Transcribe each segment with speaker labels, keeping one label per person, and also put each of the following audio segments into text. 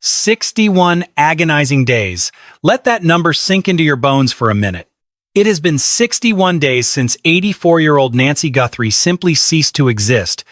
Speaker 1: 61 agonizing days. Let that number sink into your bones for a minute. It has been 61 days since 84-year-old Nancy Guthrie simply ceased to exist.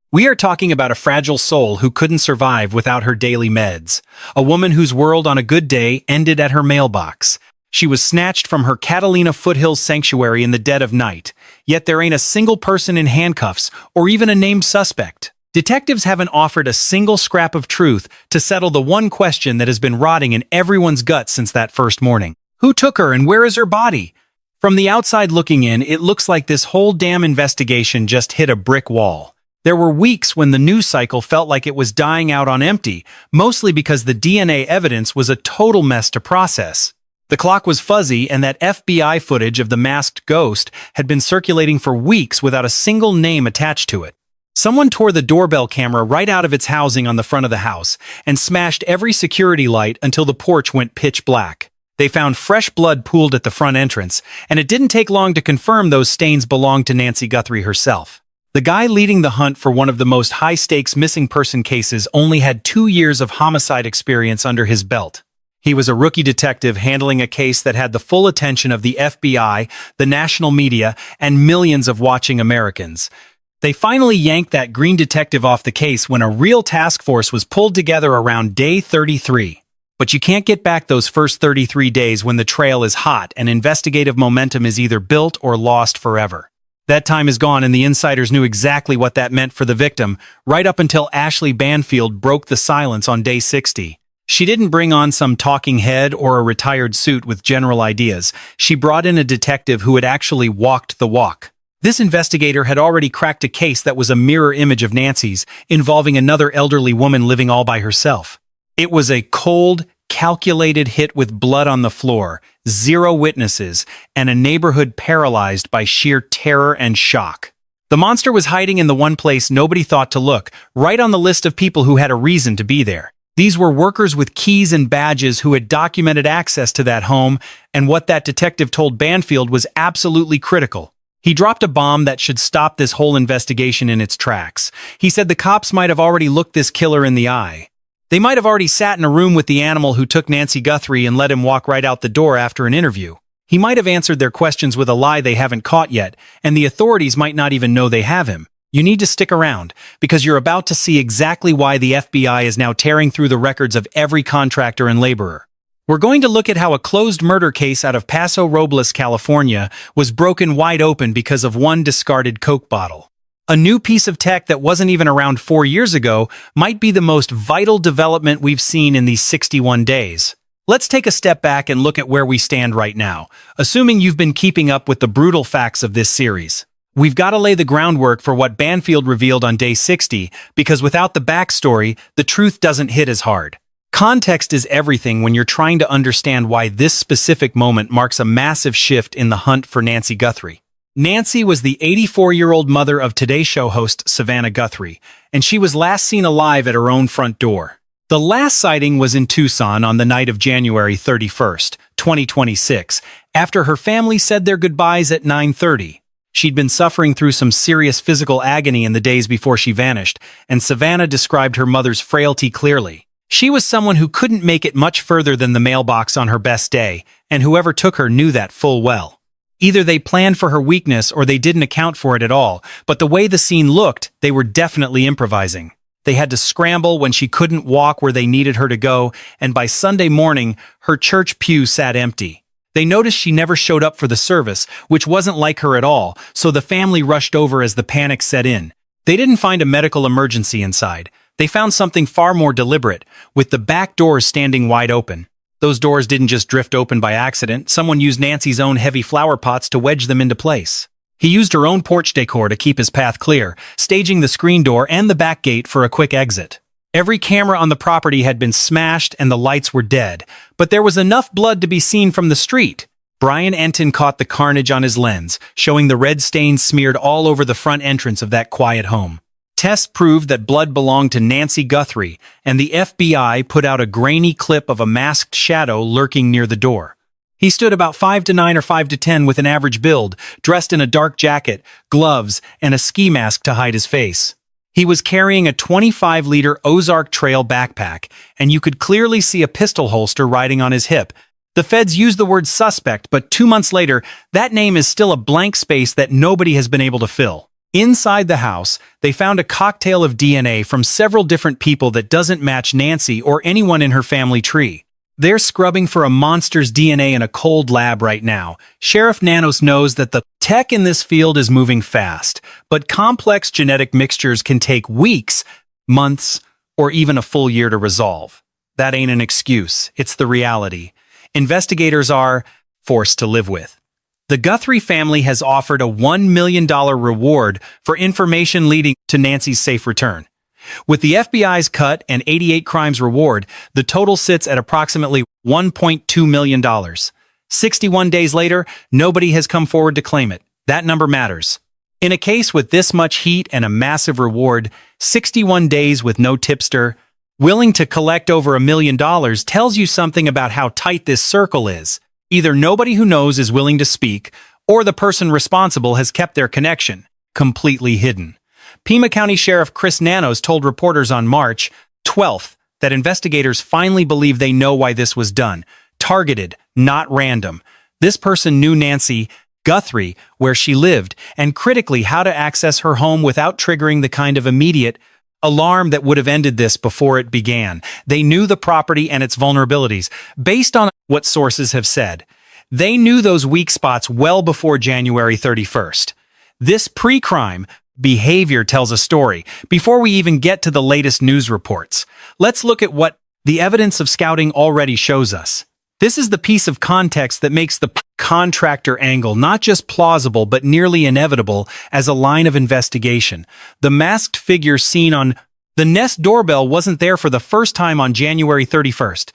Speaker 1: We are talking about a fragile soul who couldn't survive without her daily meds. A woman whose world on a good day ended at her mailbox. She was snatched from her Catalina Foothills sanctuary in the dead of night. Yet there ain't a single person in handcuffs or even a named suspect. Detectives haven't offered a single scrap of truth to settle the one question that has been rotting in everyone's guts since that first morning. Who took her and where is her body? From the outside looking in, it looks like this whole damn investigation just hit a brick wall. There were weeks when the news cycle felt like it was dying out on empty, mostly because the DNA evidence was a total mess to process. The clock was fuzzy, and that FBI footage of the masked ghost had been circulating for weeks without a single name attached to it. Someone tore the doorbell camera right out of its housing on the front of the house and smashed every security light until the porch went pitch black. They found fresh blood pooled at the front entrance, and it didn't take long to confirm those stains belonged to Nancy Guthrie herself. The guy leading the hunt for one of the most high-stakes missing person cases only had 2 years of homicide experience under his belt. He was a rookie detective handling a case that had the full attention of the FBI, the national media, and millions of watching Americans. They finally yanked that green detective off the case when a real task force was pulled together around day 33. But you can't get back those first 33 days when the trail is hot and investigative momentum is either built or lost forever. That time is gone, and the insiders knew exactly what that meant for the victim, right up until Ashleigh Banfield broke the silence on day 60. She didn't bring on some talking head or a retired suit with general ideas. She brought in a detective who had actually walked the walk. This investigator had already cracked a case that was a mirror image of Nancy's, involving another elderly woman living all by herself. It was a cold, calculated hit with blood on the floor, 0 witnesses, and a neighborhood paralyzed by sheer terror and shock. The monster was hiding in the one place nobody thought to look, right on the list of people who had a reason to be there. These were workers with keys and badges who had documented access to that home, and what that detective told Banfield was absolutely critical. He dropped a bomb that should stop this whole investigation in its tracks. He said the cops might have already looked this killer in the eye. They might have already sat in a room with the animal who took Nancy Guthrie and let him walk right out the door after an interview. He might have answered their questions with a lie they haven't caught yet, and the authorities might not even know they have him. You need to stick around, because you're about to see exactly why the FBI is now tearing through the records of every contractor and laborer. We're going to look at how a closed murder case out of Paso Robles, California, was broken wide open because of one discarded Coke bottle. A new piece of tech that wasn't even around 4 years ago might be the most vital development we've seen in these 61 days. Let's take a step back and look at where we stand right now, assuming you've been keeping up with the brutal facts of this series. We've got to lay the groundwork for what Banfield revealed on day 60, because without the backstory, the truth doesn't hit as hard. Context is everything when you're trying to understand why this specific moment marks a massive shift in the hunt for Nancy Guthrie. Nancy was the 84-year-old mother of Today Show host Savannah Guthrie, and she was last seen alive at her own front door. The last sighting was in Tucson on the night of January 31st, 2026, after her family said their goodbyes at 9:30. She'd been suffering through some serious physical agony in the days before she vanished, and Savannah described her mother's frailty clearly. She was someone who couldn't make it much further than the mailbox on her best day, and whoever took her knew that full well. Either they planned for her weakness or they didn't account for it at all, but the way the scene looked, they were definitely improvising. They had to scramble when she couldn't walk where they needed her to go, and by Sunday morning, her church pew sat empty. They noticed she never showed up for the service, which wasn't like her at all, so the family rushed over as the panic set in. They didn't find a medical emergency inside. They found something far more deliberate, with the back doors standing wide open. Those doors didn't just drift open by accident. Someone used Nancy's own heavy flower pots to wedge them into place. He used her own porch decor to keep his path clear, staging the screen door and the back gate for a quick exit. Every camera on the property had been smashed and the lights were dead, but there was enough blood to be seen from the street. Brian Enton caught the carnage on his lens, showing the red stains smeared all over the front entrance of that quiet home. Tests proved that blood belonged to Nancy Guthrie, and the FBI put out a grainy clip of a masked shadow lurking near the door. He stood about 5'9" or 5'10" with an average build, dressed in a dark jacket, gloves, and a ski mask to hide his face. He was carrying a 25-liter Ozark Trail backpack, and you could clearly see a pistol holster riding on his hip. The feds used the word suspect, but 2 months later, that name is still a blank space that nobody has been able to fill. Inside the house, they found a cocktail of DNA from several different people that doesn't match Nancy or anyone in her family tree. They're scrubbing for a monster's DNA in a cold lab right now. Sheriff Nanos knows that the tech in this field is moving fast, but complex genetic mixtures can take weeks, months, or even a full year to resolve. That ain't an excuse. It's the reality investigators are forced to live with. The Guthrie family has offered a $1 million reward for information leading to Nancy's safe return. With the FBI's cut and 88 crimes reward, the total sits at approximately $1.2 million. 61 days later, nobody has come forward to claim it. That number matters. In a case with this much heat and a massive reward, 61 days with no tipster, willing to collect over $1 million tells you something about how tight this circle is. Either nobody who knows is willing to speak, or the person responsible has kept their connection completely hidden. Pima County Sheriff Chris Nanos told reporters on March 12th that investigators finally believe they know why this was done. Targeted, not random. This person knew Nancy Guthrie, where she lived, and critically how to access her home without triggering the kind of immediate alarm that would have ended this before it began. They knew the property and its vulnerabilities, based on what sources have said. They knew those weak spots well before January 31st. This pre-crime behavior tells a story. Before we even get to the latest news reports, let's look at what the evidence of scouting already shows us. This is the piece of context that makes the contractor angle not just plausible but nearly inevitable as a line of investigation. The masked figure seen on the Nest doorbell wasn't there for the first time on January 31st.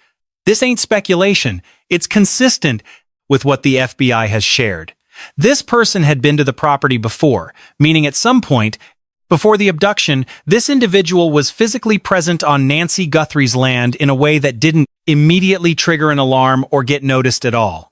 Speaker 1: This ain't speculation. It's consistent with what the FBI has shared. This person had been to the property before, meaning at some point before the abduction, this individual was physically present on Nancy Guthrie's land in a way that didn't immediately trigger an alarm or get noticed at all.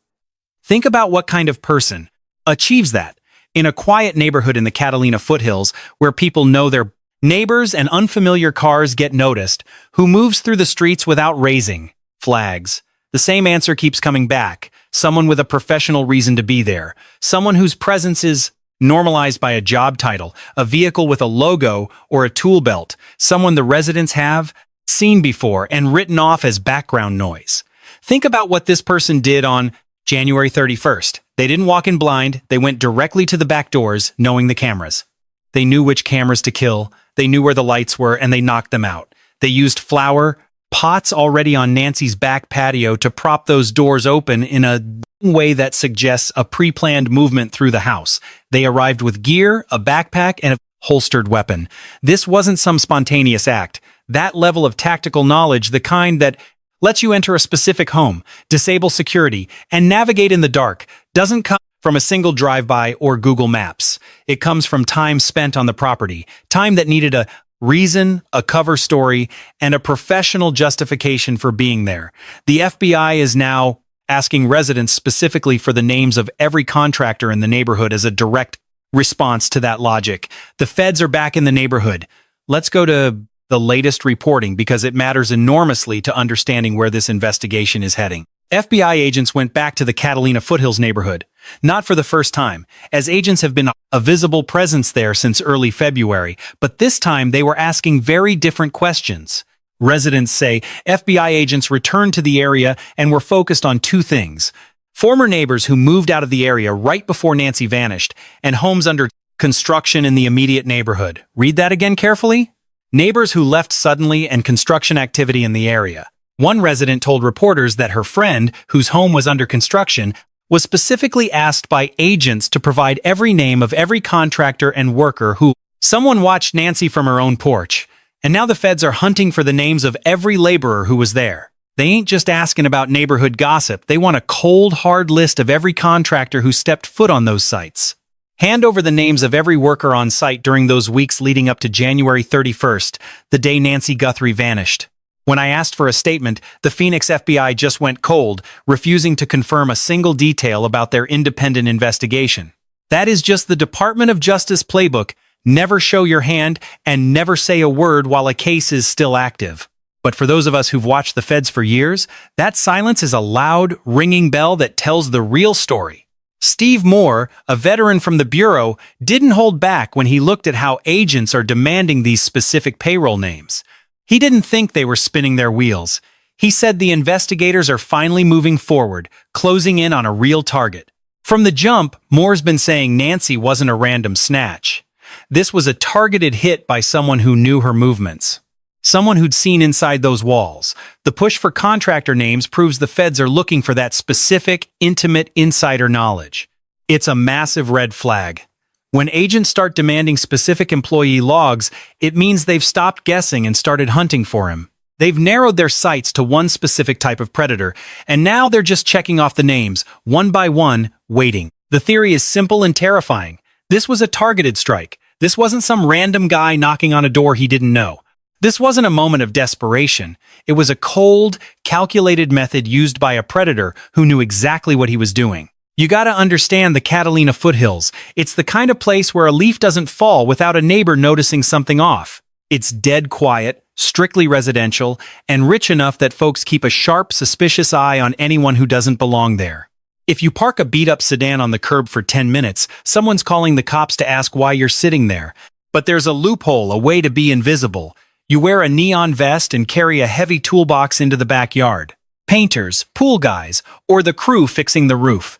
Speaker 1: Think about what kind of person achieves that. In a quiet neighborhood in the Catalina Foothills, where people know their neighbors and unfamiliar cars get noticed, who moves through the streets without raising flags. The same answer keeps coming back. Someone with a professional reason to be there. Someone whose presence is normalized by a job title, a vehicle with a logo, or a tool belt. Someone the residents have seen before and written off as background noise. Think about what this person did on January 31st. They didn't walk in blind. They went directly to the back doors, knowing the cameras. They knew which cameras to kill. They knew where the lights were, and they knocked them out. They used flower pots already on Nancy's back patio to prop those doors open in a way that suggests a pre-planned movement through the house. They arrived with gear, a backpack, and a holstered weapon. This wasn't some spontaneous act. That level of tactical knowledge, the kind that lets you enter a specific home, disable security, and navigate in the dark, doesn't come from a single drive-by or Google Maps. It comes from time spent on the property, time that needed a reason, a cover story, and a professional justification for being there. The FBI is now asking residents specifically for the names of every contractor in the neighborhood as a direct response to that logic. The feds are back in the neighborhood. Let's go to the latest reporting because it matters enormously to understanding where this investigation is heading. FBI agents went back to the Catalina Foothills neighborhood, not for the first time, as agents have been a visible presence there since early February, but this time they were asking very different questions. Residents say FBI agents returned to the area and were focused on two things: former neighbors who moved out of the area right before Nancy vanished, and homes under construction in the immediate neighborhood. Read that again carefully. Neighbors who left suddenly and construction activity in the area. One resident told reporters that her friend, whose home was under construction, was specifically asked by agents to provide every name of every contractor and worker who someone watched Nancy from her own porch. And now the feds are hunting for the names of every laborer who was there. They ain't just asking about neighborhood gossip. They want a cold, hard list of every contractor who stepped foot on those sites. Hand over the names of every worker on site during those weeks leading up to January 31st, the day Nancy Guthrie vanished. When I asked for a statement, the Phoenix FBI just went cold, refusing to confirm a single detail about their independent investigation. That is just the Department of Justice playbook, never show your hand, and never say a word while a case is still active. But for those of us who've watched the feds for years, that silence is a loud, ringing bell that tells the real story. Steve Moore, a veteran from the Bureau, didn't hold back when he looked at how agents are demanding these specific payroll names. He didn't think they were spinning their wheels. He said the investigators are finally moving forward, closing in on a real target. From the jump, Moore's been saying Nancy wasn't a random snatch. This was a targeted hit by someone who knew her movements. Someone who'd seen inside those walls. The push for contractor names proves the feds are looking for that specific, intimate insider knowledge. It's a massive red flag. When agents start demanding specific employee logs, it means they've stopped guessing and started hunting for him. They've narrowed their sights to one specific type of predator, and now they're just checking off the names, one by one, waiting. The theory is simple and terrifying. This was a targeted strike. This wasn't some random guy knocking on a door he didn't know. This wasn't a moment of desperation. It was a cold, calculated method used by a predator who knew exactly what he was doing. You gotta understand the Catalina Foothills. It's the kind of place where a leaf doesn't fall without a neighbor noticing something off. It's dead quiet, strictly residential, and rich enough that folks keep a sharp, suspicious eye on anyone who doesn't belong there. If you park a beat-up sedan on the curb for 10 minutes, someone's calling the cops to ask why you're sitting there. But there's a loophole, a way to be invisible. You wear a neon vest and carry a heavy toolbox into the backyard. Painters, pool guys, or the crew fixing the roof.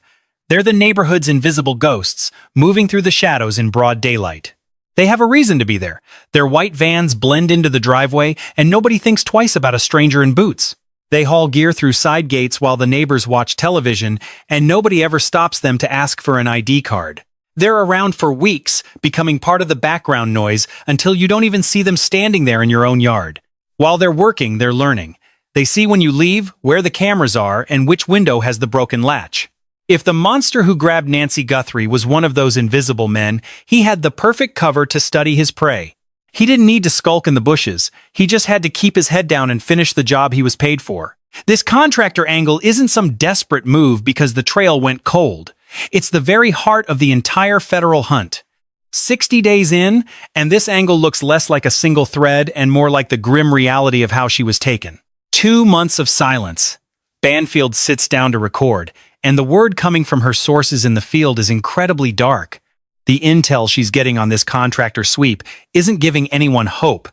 Speaker 1: They're the neighborhood's invisible ghosts, moving through the shadows in broad daylight. They have a reason to be there. Their white vans blend into the driveway, and nobody thinks twice about a stranger in boots. They haul gear through side gates while the neighbors watch television, and nobody ever stops them to ask for an ID card. They're around for weeks, becoming part of the background noise until you don't even see them standing there in your own yard. While they're working, they're learning. They see when you leave, where the cameras are, and which window has the broken latch. If the monster who grabbed Nancy Guthrie was one of those invisible men, he had the perfect cover to study his prey. He didn't need to skulk in the bushes. He just had to keep his head down and finish the job he was paid for. This contractor angle isn't some desperate move because the trail went cold. It's the very heart of the entire federal hunt. 60 days in, and this angle looks less like a single thread and more like the grim reality of how she was taken. 2 months of silence. Banfield sits down to record, and the word coming from her sources in the field is incredibly dark. The intel she's getting on this contractor sweep isn't giving anyone hope.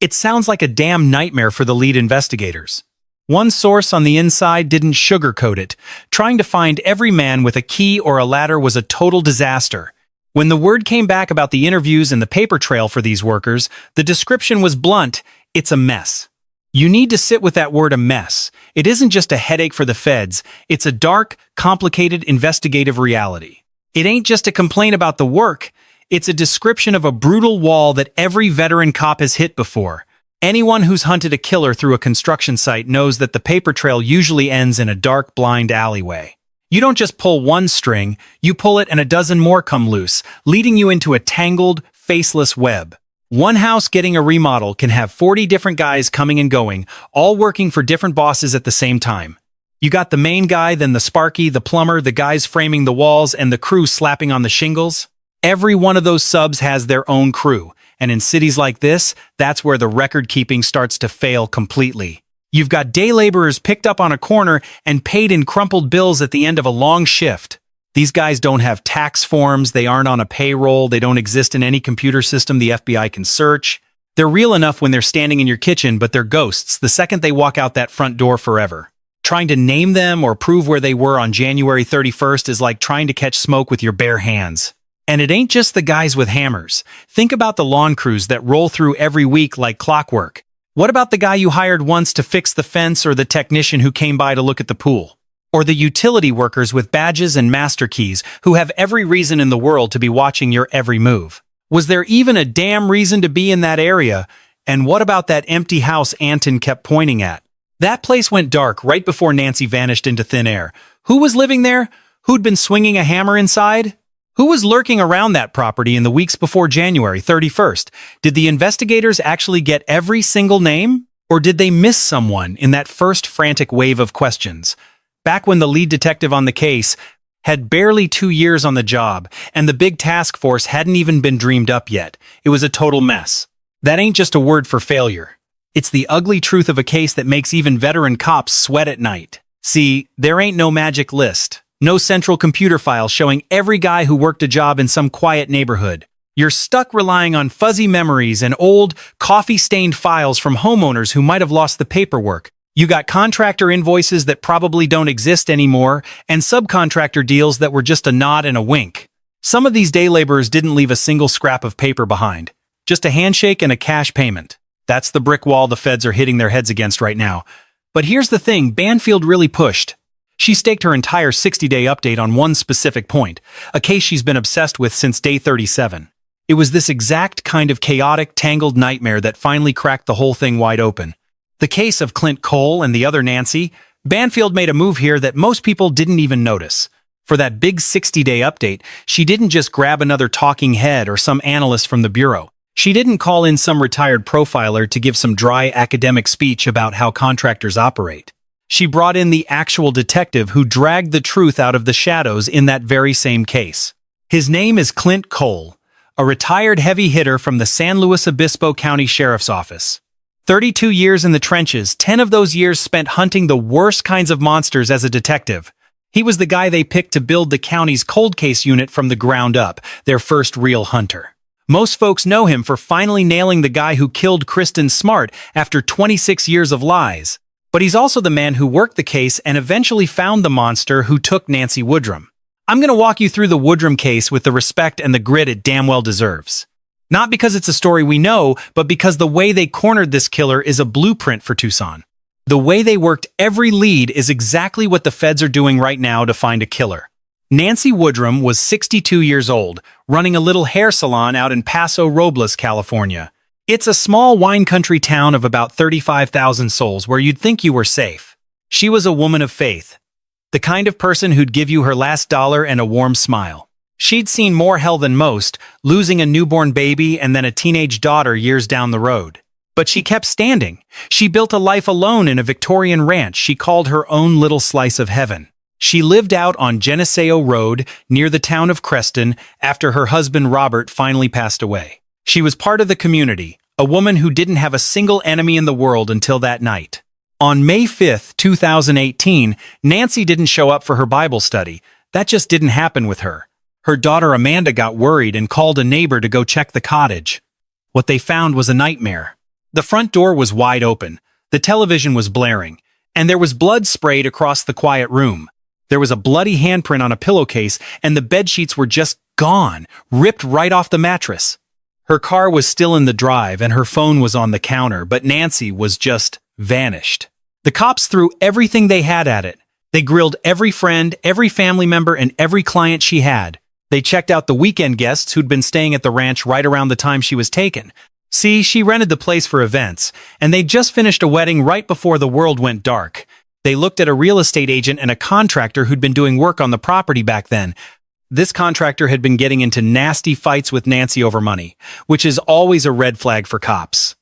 Speaker 1: It sounds like a damn nightmare for the lead investigators. One source on the inside didn't sugarcoat it. Trying to find every man with a key or a ladder was a total disaster. When the word came back about the interviews and the paper trail for these workers, the description was blunt: it's a mess. You need to sit with that word, a mess. It isn't just a headache for the feds. It's a dark, complicated investigative reality. It ain't just a complaint about the work. It's a description of a brutal wall that every veteran cop has hit before. Anyone who's hunted a killer through a construction site knows that the paper trail usually ends in a dark, blind alleyway. You don't just pull one string, you pull it and a dozen more come loose, leading you into a tangled, faceless web. One house getting a remodel can have 40 different guys coming and going, all working for different bosses at the same time. You got the main guy, then the sparky, the plumber, the guys framing the walls, and the crew slapping on the shingles. Every one of those subs has their own crew. And in cities like this, that's where the record-keeping starts to fail completely. You've got day laborers picked up on a corner and paid in crumpled bills at the end of a long shift. These guys don't have tax forms, they aren't on a payroll, they don't exist in any computer system the FBI can search. They're real enough when they're standing in your kitchen, but they're ghosts the second they walk out that front door forever. Trying to name them or prove where they were on January 31st is like trying to catch smoke with your bare hands. And it ain't just the guys with hammers. Think about the lawn crews that roll through every week like clockwork. What about the guy you hired once to fix the fence or the technician who came by to look at the pool? Or the utility workers with badges and master keys who have every reason in the world to be watching your every move? Was there even a damn reason to be in that area? And what about that empty house Anton kept pointing at? That place went dark right before Nancy vanished into thin air. Who was living there? Who'd been swinging a hammer inside? Who was lurking around that property in the weeks before January 31st? Did the investigators actually get every single name? Or did they miss someone in that first frantic wave of questions? Back when the lead detective on the case had barely 2 years on the job, and the big task force hadn't even been dreamed up yet. It was a total mess. That ain't just a word for failure. It's the ugly truth of a case that makes even veteran cops sweat at night. See, there ain't no magic list. No central computer file showing every guy who worked a job in some quiet neighborhood. You're stuck relying on fuzzy memories and old, coffee-stained files from homeowners who might have lost the paperwork. You got contractor invoices that probably don't exist anymore, and subcontractor deals that were just a nod and a wink. Some of these day laborers didn't leave a single scrap of paper behind. Just a handshake and a cash payment. That's the brick wall the feds are hitting their heads against right now. But here's the thing, Banfield really pushed. She staked her entire 60-day update on one specific point, a case she's been obsessed with since day 37. It was this exact kind of chaotic, tangled nightmare that finally cracked the whole thing wide open. The case of Clint Cole and the other Nancy. Banfield made a move here that most people didn't even notice. For that big 60-day update, she didn't just grab another talking head or some analyst from the bureau. She didn't call in some retired profiler to give some dry academic speech about how contractors operate. She brought in the actual detective who dragged the truth out of the shadows in that very same case. His name is Clint Cole, a retired heavy hitter from the San Luis Obispo County Sheriff's Office. 32 years in the trenches, 10 of those years spent hunting the worst kinds of monsters as a detective. He was the guy they picked to build the county's cold case unit from the ground up, their first real hunter. Most folks know him for finally nailing the guy who killed Kristen Smart after 26 years of lies. But he's also the man who worked the case and eventually found the monster who took Nancy Woodrum. I'm going to walk you through the Woodrum case with the respect and the grit it damn well deserves. Not because it's a story we know, but because the way they cornered this killer is a blueprint for Tucson. The way they worked every lead is exactly what the feds are doing right now to find a killer. Nancy Woodrum was 62 years old, running a little hair salon out in Paso Robles, California. It's a small wine country town of about 35,000 souls where you'd think you were safe. She was a woman of faith, the kind of person who'd give you her last dollar and a warm smile. She'd seen more hell than most, losing a newborn baby and then a teenage daughter years down the road. But she kept standing. She built a life alone in a Victorian ranch she called her own little slice of heaven. She lived out on Geneseo Road, near the town of Creston, after her husband Robert finally passed away. She was part of the community, a woman who didn't have a single enemy in the world until that night. On May 5, 2018, Nancy didn't show up for her Bible study. That just didn't happen with her. Her daughter Amanda got worried and called a neighbor to go check the cottage. What they found was a nightmare. The front door was wide open, the television was blaring, and there was blood sprayed across the quiet room. There was a bloody handprint on a pillowcase, and the bedsheets were just gone, ripped right off the mattress. Her car was still in the drive, and her phone was on the counter, but Nancy was just vanished. The cops threw everything they had at it. They grilled every friend, every family member, and every client she had. They checked out the weekend guests who'd been staying at the ranch right around the time she was taken. See, she rented the place for events, and they'd just finished a wedding right before the world went dark. They looked at a real estate agent and a contractor who'd been doing work on the property back then. This contractor had been getting into nasty fights with Nancy over money, which is always a red flag for cops.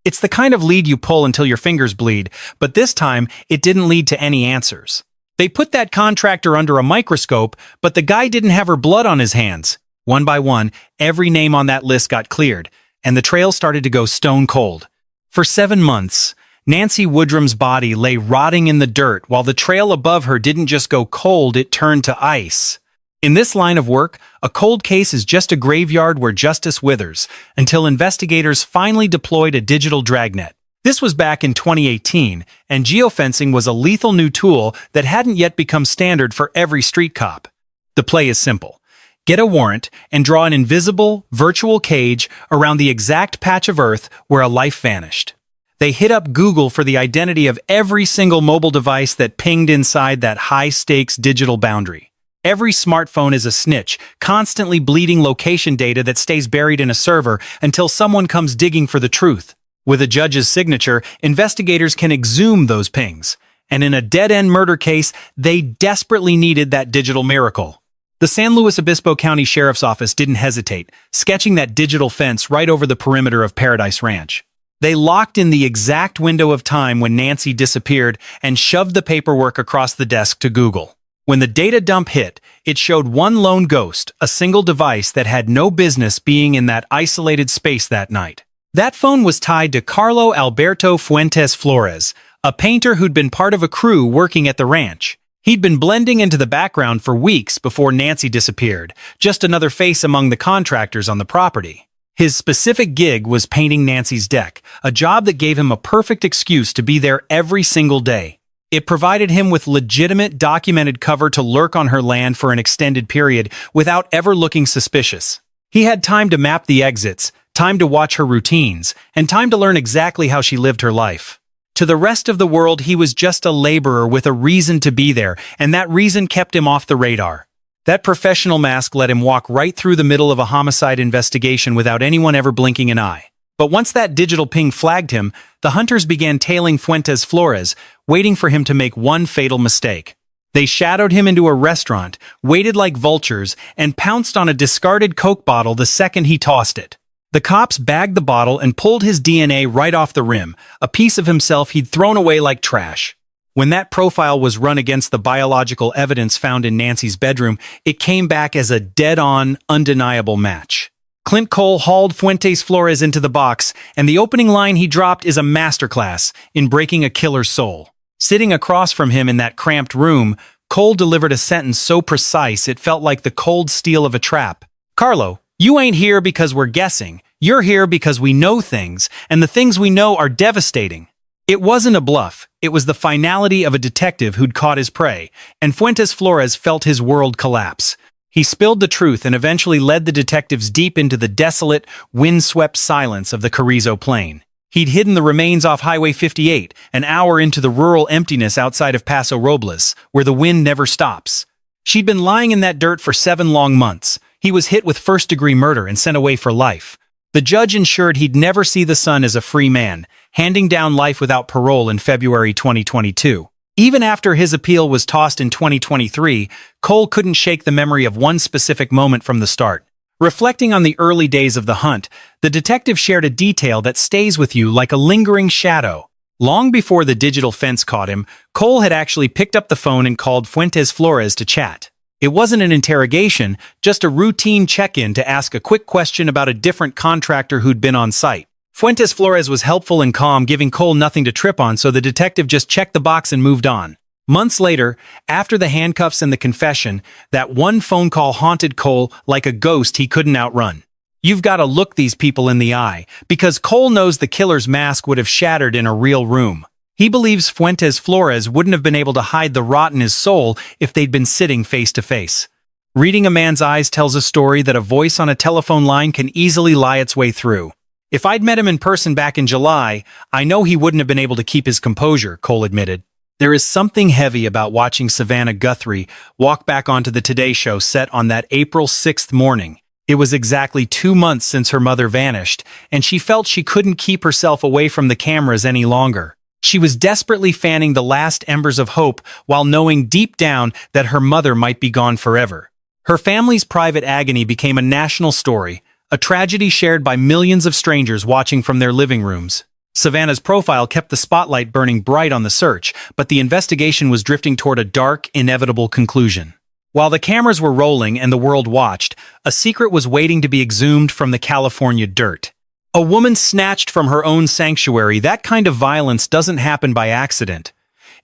Speaker 1: It's the kind of lead you pull until your fingers bleed, but this time, it didn't lead to any answers. They put that contractor under a microscope, but the guy didn't have her blood on his hands. One by one, every name on that list got cleared, and the trail started to go stone cold. For 7 months, Nancy Woodrum's body lay rotting in the dirt while the trail above her didn't just go cold, it turned to ice. In this line of work, a cold case is just a graveyard where justice withers, until investigators finally deployed a digital dragnet. This was back in 2018, and geofencing was a lethal new tool that hadn't yet become standard for every street cop. The play is simple. Get a warrant and draw an invisible, virtual cage around the exact patch of earth where a life vanished. They hit up Google for the identity of every single mobile device that pinged inside that high-stakes digital boundary. Every smartphone is a snitch, constantly bleeding location data that stays buried in a server until someone comes digging for the truth. With a judge's signature, investigators can exhume those pings. And in a dead-end murder case, they desperately needed that digital miracle. The San Luis Obispo County Sheriff's Office didn't hesitate, sketching that digital fence right over the perimeter of Paradise Ranch. They locked in the exact window of time when Nancy disappeared and shoved the paperwork across the desk to Google. When the data dump hit, it showed one lone ghost, a single device that had no business being in that isolated space that night. That phone was tied to Carlo Alberto Fuentes Flores, a painter who'd been part of a crew working at the ranch. He'd been blending into the background for weeks before Nancy disappeared, just another face among the contractors on the property. His specific gig was painting Nancy's deck, a job that gave him a perfect excuse to be there every single day. It provided him with legitimate, documented cover to lurk on her land for an extended period without ever looking suspicious. He had time to map the exits, time to watch her routines, and time to learn exactly how she lived her life. To the rest of the world, he was just a laborer with a reason to be there, and that reason kept him off the radar. That professional mask let him walk right through the middle of a homicide investigation without anyone ever blinking an eye. But once that digital ping flagged him, the hunters began tailing Fuentes Flores, waiting for him to make one fatal mistake. They shadowed him into a restaurant, waited like vultures, and pounced on a discarded Coke bottle the second he tossed it. The cops bagged the bottle and pulled his DNA right off the rim, a piece of himself he'd thrown away like trash. When that profile was run against the biological evidence found in Nancy's bedroom, it came back as a dead-on, undeniable match. Clint Cole hauled Fuentes Flores into the box, and the opening line he dropped is a masterclass in breaking a killer's soul. Sitting across from him in that cramped room, Cole delivered a sentence so precise it felt like the cold steel of a trap. "Carlo, you ain't here because we're guessing. You're here because we know things, and the things we know are devastating." It wasn't a bluff. It was the finality of a detective who'd caught his prey, and Fuentes Flores felt his world collapse. He spilled the truth and eventually led the detectives deep into the desolate, wind-swept silence of the Carrizo Plain. He'd hidden the remains off Highway 58, an hour into the rural emptiness outside of Paso Robles, where the wind never stops. She'd been lying in that dirt for 7 long months. He was hit with first-degree murder and sent away for life. The judge ensured he'd never see the sun as a free man, handing down life without parole in February 2022. Even after his appeal was tossed in 2023, Cole couldn't shake the memory of one specific moment from the start. Reflecting on the early days of the hunt, the detective shared a detail that stays with you like a lingering shadow. Long before the digital fence caught him, Cole had actually picked up the phone and called Fuentes Flores to chat. It wasn't an interrogation, just a routine check-in to ask a quick question about a different contractor who'd been on site. Fuentes Flores was helpful and calm, giving Cole nothing to trip on, so the detective just checked the box and moved on. Months later, after the handcuffs and the confession, that one phone call haunted Cole like a ghost he couldn't outrun. You've got to look these people in the eye, because Cole knows the killer's mask would have shattered in a real room. He believes Fuentes Flores wouldn't have been able to hide the rot in his soul if they'd been sitting face to face. Reading a man's eyes tells a story that a voice on a telephone line can easily lie its way through. "If I'd met him in person back in July, I know he wouldn't have been able to keep his composure," Cole admitted. There is something heavy about watching Savannah Guthrie walk back onto the Today Show set on that April 6th morning. It was exactly 2 months since her mother vanished, and she felt she couldn't keep herself away from the cameras any longer. She was desperately fanning the last embers of hope while knowing deep down that her mother might be gone forever. Her family's private agony became a national story, a tragedy shared by millions of strangers watching from their living rooms. Savannah's profile kept the spotlight burning bright on the search, but the investigation was drifting toward a dark, inevitable conclusion. While the cameras were rolling and the world watched, a secret was waiting to be exhumed from the California dirt. A woman snatched from her own sanctuary. That kind of violence doesn't happen by accident.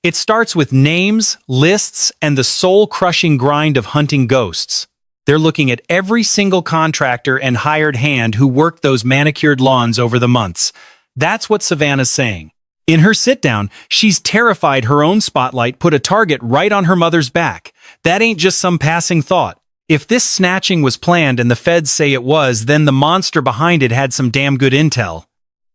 Speaker 1: It starts with names, lists, and the soul-crushing grind of hunting ghosts. They're looking at every single contractor and hired hand who worked those manicured lawns over the months. That's what Savannah's saying. In her sit-down, she's terrified her own spotlight put a target right on her mother's back. That ain't just some passing thought. If this snatching was planned and the feds say it was, then the monster behind it had some damn good intel.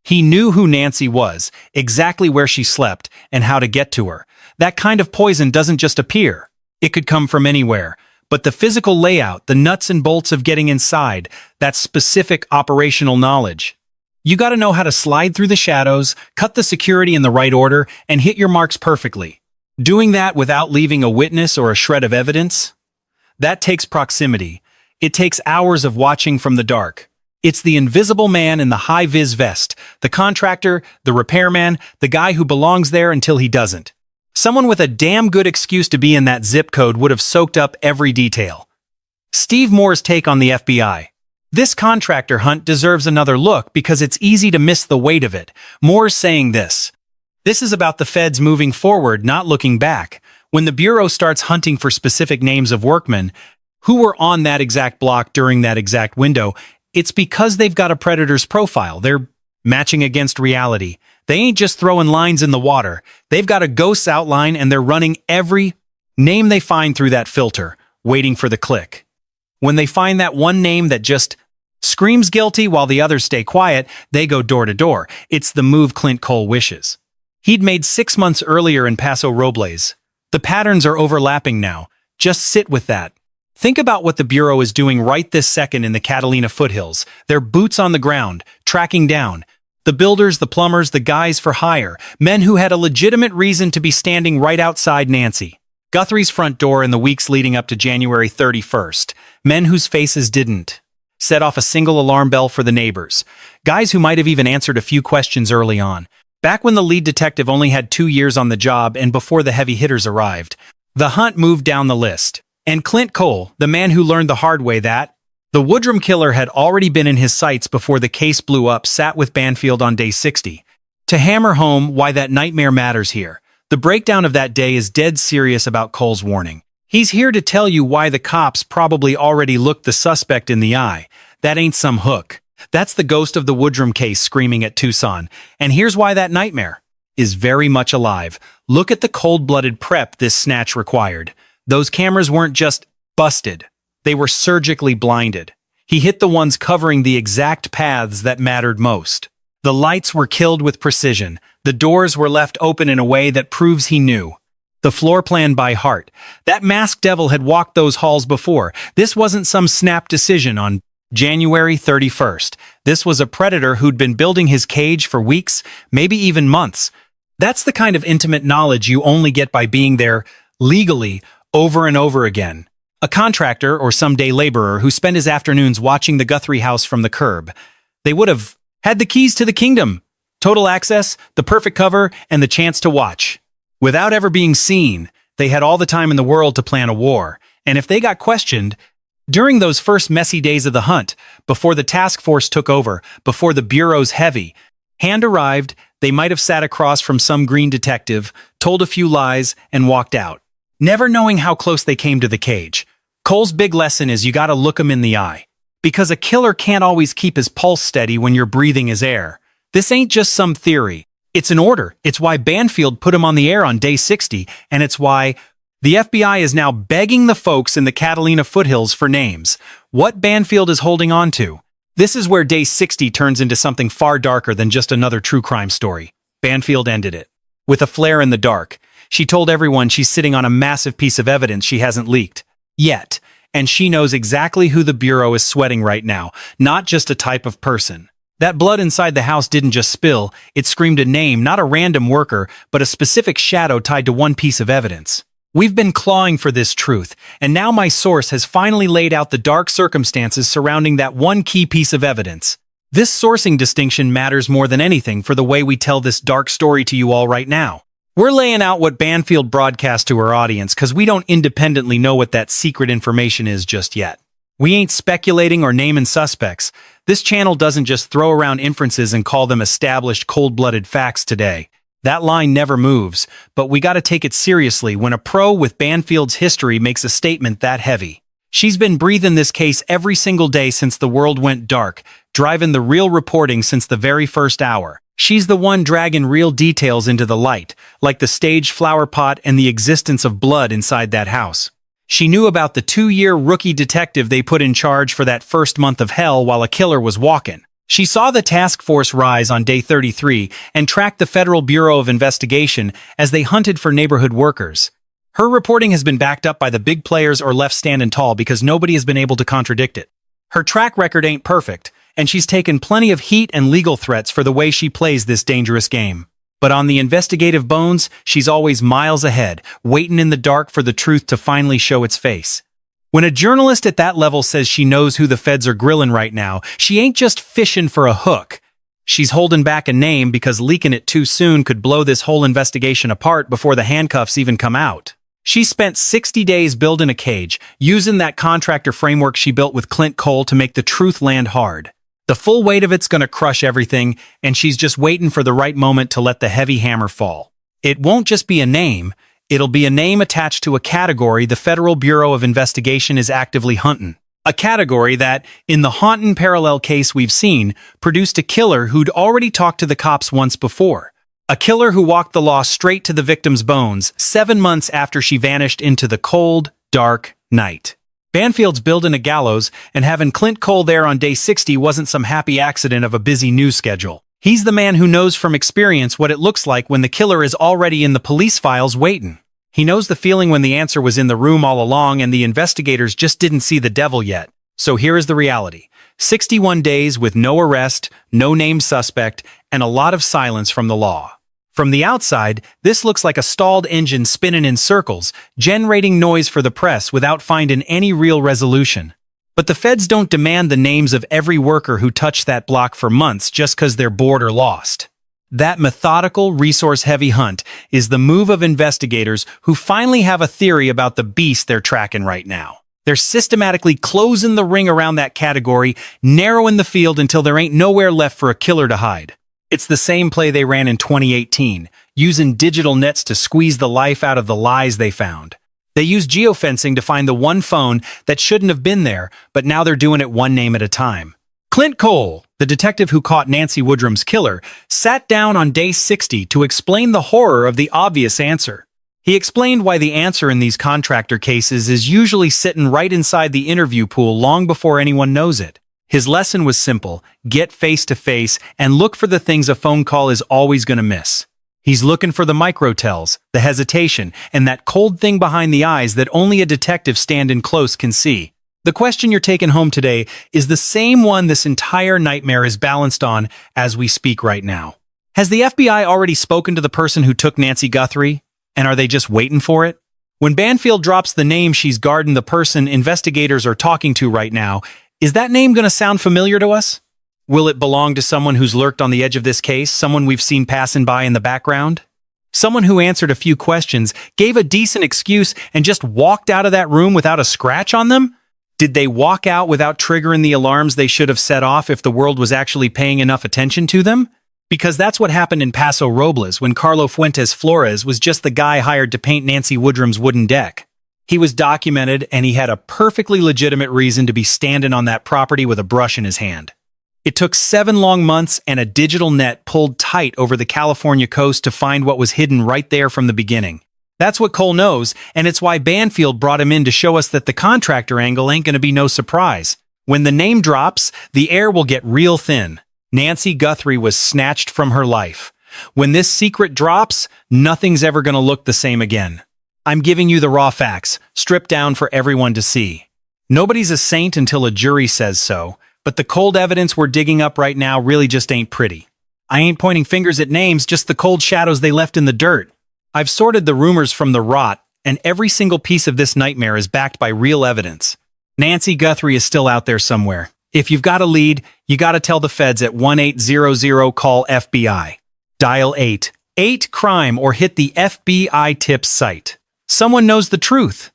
Speaker 1: He knew who Nancy was, exactly where she slept, and how to get to her. That kind of poison doesn't just appear. It could come from anywhere. But the physical layout, the nuts and bolts of getting inside, that specific operational knowledge. You gotta know how to slide through the shadows, cut the security in the right order, and hit your marks perfectly. Doing that without leaving a witness or a shred of evidence? That takes proximity. It takes hours of watching from the dark. It's the invisible man in the high-vis vest, the contractor, the repairman, the guy who belongs there until he doesn't. Someone with a damn good excuse to be in that zip code would have soaked up every detail. Steve Moore's take on the FBI. This contractor hunt deserves another look because it's easy to miss the weight of it. Moore's saying this. This is about the feds moving forward, not looking back. When the Bureau starts hunting for specific names of workmen who were on that exact block during that exact window, it's because they've got a predator's profile. They're matching against reality. They ain't just throwing lines in the water. They've got a ghost's outline and they're running every name they find through that filter, waiting for the click. When they find that one name that just screams guilty while the others stay quiet, they go door to door. It's the move Clint Cole wishes. He'd made 6 months earlier in Paso Robles. The patterns are overlapping now. Just sit with that. Think about what the Bureau is doing right this second in the Catalina Foothills. They're boots on the ground, tracking down the builders, the plumbers, the guys for hire, men who had a legitimate reason to be standing right outside Nancy Guthrie's front door in the weeks leading up to January 31st. Men whose faces didn't set off a single alarm bell for the neighbors. Guys who might have even answered a few questions early on. Back when the lead detective only had 2 years on the job and before the heavy hitters arrived, the hunt moved down the list. And Clint Cole, the man who learned the hard way that the Woodrum killer had already been in his sights before the case blew up, sat with Banfield on day 60. To hammer home why that nightmare matters here, the breakdown of that day is dead serious about Cole's warning. He's here to tell you why the cops probably already looked the suspect in the eye. That ain't some hook. That's the ghost of the Woodrum case screaming at Tucson. And here's why that nightmare is very much alive. Look at the cold-blooded prep this snatch required. Those cameras weren't just busted. They were surgically blinded. He hit the ones covering the exact paths that mattered most. The lights were killed with precision. The doors were left open in a way that proves he knew the floor plan by heart. That masked devil had walked those halls before. This wasn't some snap decision on January 31st. This was a predator who'd been building his cage for weeks, maybe even months. That's the kind of intimate knowledge you only get by being there legally over and over again. A contractor or some day laborer who spent his afternoons watching the Guthrie house from the curb. They would have had the keys to the kingdom, total access, the perfect cover, and the chance to watch. Without ever being seen, they had all the time in the world to plan a war. And if they got questioned, during those first messy days of the hunt, before the task force took over, before the Bureau's heavy hand arrived, they might have sat across from some green detective, told a few lies, and walked out, never knowing how close they came to the cage. Cole's big lesson is you gotta look him in the eye. Because a killer can't always keep his pulse steady when you're breathing his air. This ain't just some theory. It's an order. It's why Banfield put him on the air on day 60, and it's why the FBI is now begging the folks in the Catalina Foothills for names. What Banfield is holding on to. This is where day 60 turns into something far darker than just another true crime story. Banfield ended it. With a flare in the dark, she told everyone she's sitting on a massive piece of evidence she hasn't leaked. Yet, and she knows exactly who the Bureau is sweating right now, not just a type of person. That blood inside the house didn't just spill, it screamed a name, not a random worker, but a specific shadow tied to one piece of evidence. We've been clawing for this truth, and now my source has finally laid out the dark circumstances surrounding that one key piece of evidence. This sourcing distinction matters more than anything for the way we tell this dark story to you all right now. We're laying out what Banfield broadcast to her audience because we don't independently know what that secret information is just yet. We ain't speculating or naming suspects. This channel doesn't just throw around inferences and call them established cold-blooded facts today. That line never moves, but we gotta take it seriously when a pro with Banfield's history makes a statement that heavy. She's been breathing this case every single day since the world went dark, driving the real reporting since the very first hour. She's the one dragging real details into the light, like the staged flower pot and the existence of blood inside that house. She knew about the 2-year rookie detective they put in charge for that first month of hell while a killer was walking. She saw the task force rise on day 33 and tracked the Federal Bureau of Investigation as they hunted for neighborhood workers. Her reporting has been backed up by the big players or left standing tall because nobody has been able to contradict it. Her track record ain't perfect, and she's taken plenty of heat and legal threats for the way she plays this dangerous game. But on the investigative bones, she's always miles ahead, waiting in the dark for the truth to finally show its face. When a journalist at that level says she knows who the feds are grilling right now, she ain't just fishing for a hook. She's holding back a name because leaking it too soon could blow this whole investigation apart before the handcuffs even come out. She spent 60 days building a cage, using that contractor framework she built with Clint Cole to make the truth land hard. The full weight of it's gonna crush everything, and she's just waiting for the right moment to let the heavy hammer fall. It won't just be a name, it'll be a name attached to a category the Federal Bureau of Investigation is actively hunting. A category that, in the haunting parallel case we've seen, produced a killer who'd already talked to the cops once before. A killer who walked the law straight to the victim's bones 7 months after she vanished into the cold, dark night. Banfield's building a gallows, and having Clint Cole there on day 60 wasn't some happy accident of a busy news schedule. He's the man who knows from experience what it looks like when the killer is already in the police files waiting. He knows the feeling when the answer was in the room all along and the investigators just didn't see the devil yet. So here is the reality. 61 days with no arrest, no named suspect, and a lot of silence from the law. From the outside, this looks like a stalled engine spinning in circles, generating noise for the press without finding any real resolution. But the feds don't demand the names of every worker who touched that block for months just because they're bored or lost. That methodical, resource-heavy hunt is the move of investigators who finally have a theory about the beast they're tracking right now. They're systematically closing the ring around that category, narrowing the field until there ain't nowhere left for a killer to hide. It's the same play they ran in 2018, using digital nets to squeeze the life out of the lies they found. They used geofencing to find the one phone that shouldn't have been there, but now they're doing it one name at a time. Clint Cole, the detective who caught Nancy Woodrum's killer, sat down on day 60 to explain the horror of the obvious answer. He explained why the answer in these contractor cases is usually sitting right inside the interview pool long before anyone knows it. His lesson was simple: get face-to-face and look for the things a phone call is always going to miss. He's looking for the microtells, the hesitation, and that cold thing behind the eyes that only a detective standing close can see. The question you're taking home today is the same one this entire nightmare is balanced on as we speak right now. Has the FBI already spoken to the person who took Nancy Guthrie? And are they just waiting for it? When Banfield drops the name she's guarding the person investigators are talking to right now, is that name going to sound familiar to us? Will it belong to someone who's lurked on the edge of this case, someone we've seen passing by in the background? Someone who answered a few questions, gave a decent excuse, and just walked out of that room without a scratch on them? Did they walk out without triggering the alarms they should have set off if the world was actually paying enough attention to them? Because that's what happened in Paso Robles when Carlo Fuentes Flores was just the guy hired to paint Nancy Woodrum's wooden deck. He was documented, and he had a perfectly legitimate reason to be standing on that property with a brush in his hand. It took 7 long months and a digital net pulled tight over the California coast to find what was hidden right there from the beginning. That's what Cole knows, and it's why Banfield brought him in to show us that the contractor angle ain't gonna be no surprise. When the name drops, the air will get real thin. Nancy Guthrie was snatched from her life. When this secret drops, nothing's ever gonna look the same again. I'm giving you the raw facts, stripped down for everyone to see. Nobody's a saint until a jury says so, but the cold evidence we're digging up right now really just ain't pretty. I ain't pointing fingers at names, just the cold shadows they left in the dirt. I've sorted the rumors from the rot, and every single piece of this nightmare is backed by real evidence. Nancy Guthrie is still out there somewhere. If you've got a lead, you gotta tell the feds at 1-800-CALL FBI. Dial 8 crime or hit the FBI tips site. Someone knows the truth.